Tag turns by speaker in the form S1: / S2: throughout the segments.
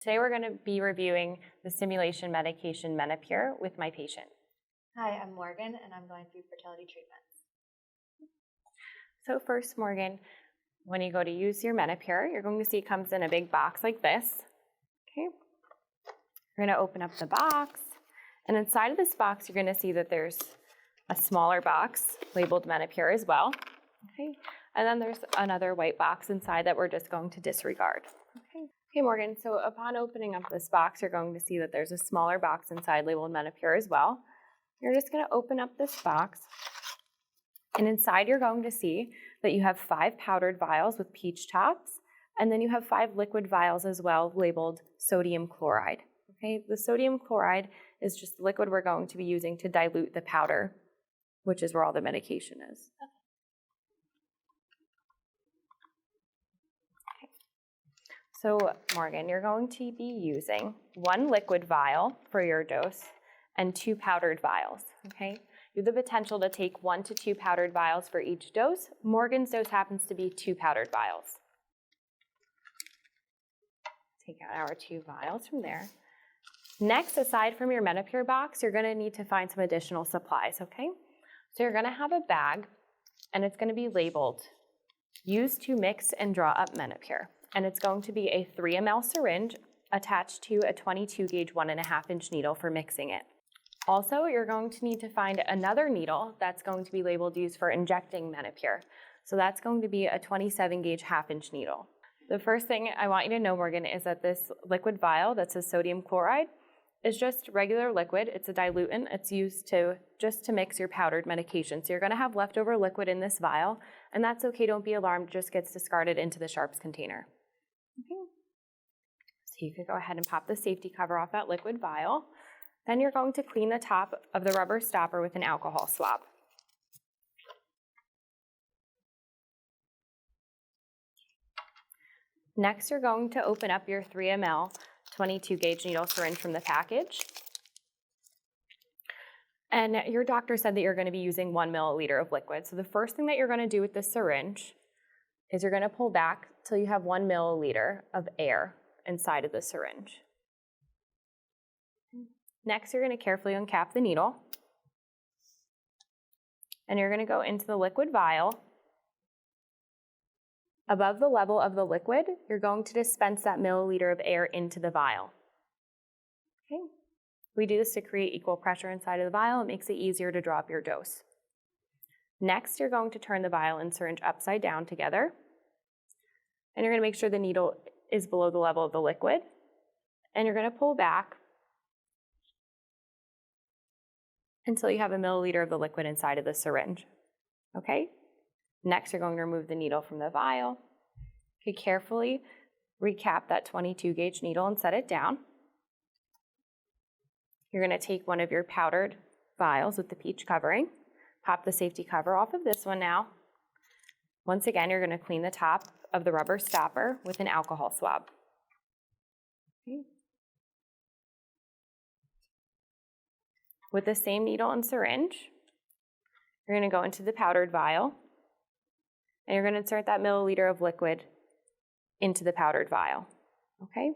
S1: Today we're going to be reviewing the stimulation medication menopur with my patient.
S2: Hi, I'm Morgan and I'm going through fertility treatments.
S1: So first, Morgan, when you go to use your menopur, you're going to see it comes in a big box like this. Okay. You're going to open up the box, and inside of this box you're going to see that there's a smaller box labeled menopur as well. Okay. And then there's another white box inside that we're just going to disregard. Okay, Morgan, so upon opening up this box, you're going to see that there's a smaller box inside labeled menopur as well. You're just going to open up this box, and inside you're going to see that you have 5 powdered vials with peach tops, and then you have 5 liquid vials as well labeled sodium chloride. Okay, the sodium chloride is just the liquid we're going to be using to dilute the powder, which is where all the medication is. So, Morgan, you're going to be using 1 liquid vial for your dose and 2 powdered vials, okay? You have the potential to take 1 to 2 powdered vials for each dose. Morgan's dose happens to be 2 powdered vials. Take out our 2 vials from there. Next, aside from your menopur box, you're gonna need to find some additional supplies, okay? So you're gonna have a bag, and it's gonna be labeled, used to mix and draw up menopur. And it's going to be a 3 ml syringe attached to a 22 gauge 1.5 inch needle for mixing it. Also, you're going to need to find another needle that's going to be labeled used for injecting menopur. So that's going to be a 27 gauge 1/2 inch needle. The first thing I want you to know, Morgan, is that this liquid vial that says sodium chloride is just regular liquid. It's a diluent. It's used just to mix your powdered medication. So you're going to have leftover liquid in this vial, and that's okay. Don't be alarmed. It just gets discarded into the sharps container. Okay. So you could go ahead and pop the safety cover off that liquid vial. Then you're going to clean the top of the rubber stopper with an alcohol swab. Next, you're going to open up your 3 ml 22 gauge needle syringe from the package. And your doctor said that you're going to be using 1 milliliter of liquid. So the first thing that you're going to do with the syringe is you're going to pull back till you have 1 milliliter of air inside of the syringe. Next, you're going to carefully uncap the needle, and you're going to go into the liquid vial. Above the level of the liquid, you're going to dispense that milliliter of air into the vial. Okay. We do this to create equal pressure inside of the vial. It makes it easier to draw up your dose. Next, you're going to turn the vial and syringe upside down together, and you're going to make sure the needle is below the level of the liquid, and you're going to pull back until you have a milliliter of the liquid inside of the syringe. Okay? Next, you're going to remove the needle from the vial. Okay, carefully recap that 22 gauge needle and set it down. You're going to take one of your powdered vials with the peach covering, pop the safety cover off of this one now. Once again, you're going to clean the top of the rubber stopper with an alcohol swab. Okay. With the same needle and syringe, you're going to go into the powdered vial, and you're going to insert that milliliter of liquid into the powdered vial. Okay?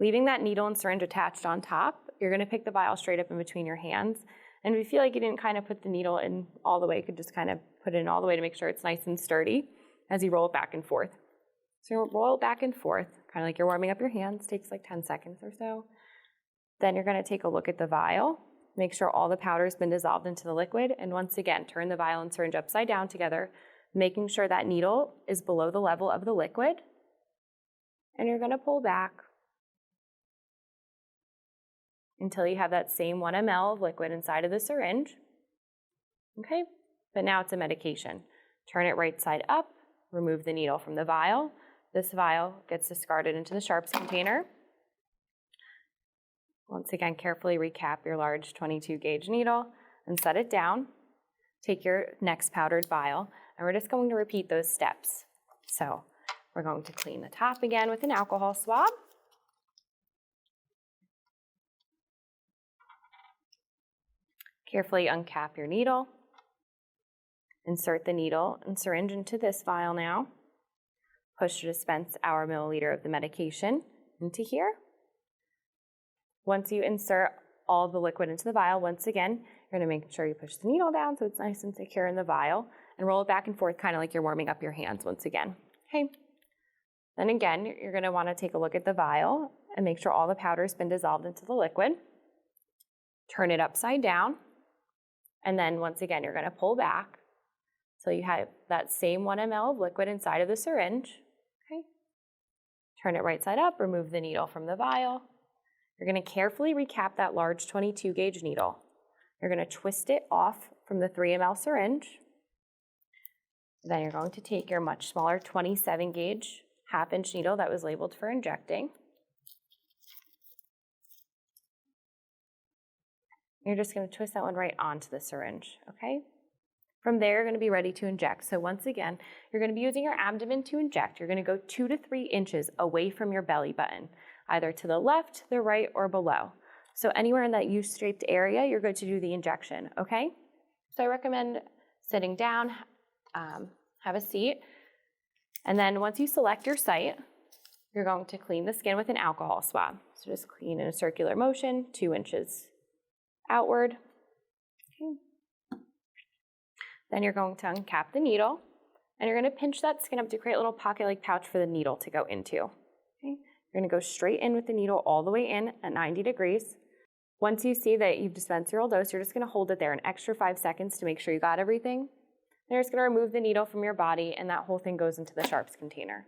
S1: Leaving that needle and syringe attached on top, you're going to pick the vial straight up in between your hands. And if you feel like you didn't kind of put the needle in all the way, you could just kind of put it in all the way to make sure it's nice and sturdy as you roll it back and forth. So you roll it back and forth, kind of like you're warming up your hands. It takes like 10 seconds or so. Then you're going to take a look at the vial, make sure all the powder has been dissolved into the liquid, and once again, turn the vial and syringe upside down together, making sure that needle is below the level of the liquid. And you're going to pull back until you have that same 1 ml of liquid inside of the syringe. Okay, but now it's a medication. Turn it right side up, remove the needle from the vial. This vial gets discarded into the sharps container. Once again, carefully recap your large 22 gauge needle and set it down. Take your next powdered vial, and we're just going to repeat those steps. So we're going to clean the top again with an alcohol swab. Carefully uncap your needle. Insert the needle and syringe into this vial now. push to dispense our milliliter of the medication into here. Once you insert all the liquid into the vial, once again, you're going to make sure you push the needle down so it's nice and secure in the vial and roll it back and forth, kind of like you're warming up your hands once again. Okay. Then again, you're going to want to take a look at the vial and make sure all the powder's been dissolved into the liquid. Turn it upside down. And then once again, you're going to pull back so you have that same 1 ml of liquid inside of the syringe. Okay. Turn it right side up, remove the needle from the vial. You're going to carefully recap that large 22 gauge needle. You're going to twist it off from the 3 ml syringe. Then you're going to take your much smaller 27 gauge half-inch needle that was labeled for injecting. You're just going to twist that one right onto the syringe, okay? From there, you're going to be ready to inject. So once again, you're going to be using your abdomen to inject. You're going to go 2 to 3 inches away from your belly button, either to the left, the right, or below. So anywhere in that U-shaped area, you're going to do the injection, okay? So I recommend sitting down, have a seat, and then once you select your site, you're going to clean the skin with an alcohol swab. So just clean in a circular motion, 2 inches outward. Okay. Then you're going to uncap the needle, and you're going to pinch that skin up to create a little pocket-like pouch for the needle to go into. Okay. You're going to go straight in with the needle all the way in at 90 degrees. Once you see that you've dispensed your dose, you're just going to hold it there an extra 5 seconds to make sure you got everything. Then you're just going to remove the needle from your body, and that whole thing goes into the sharps container.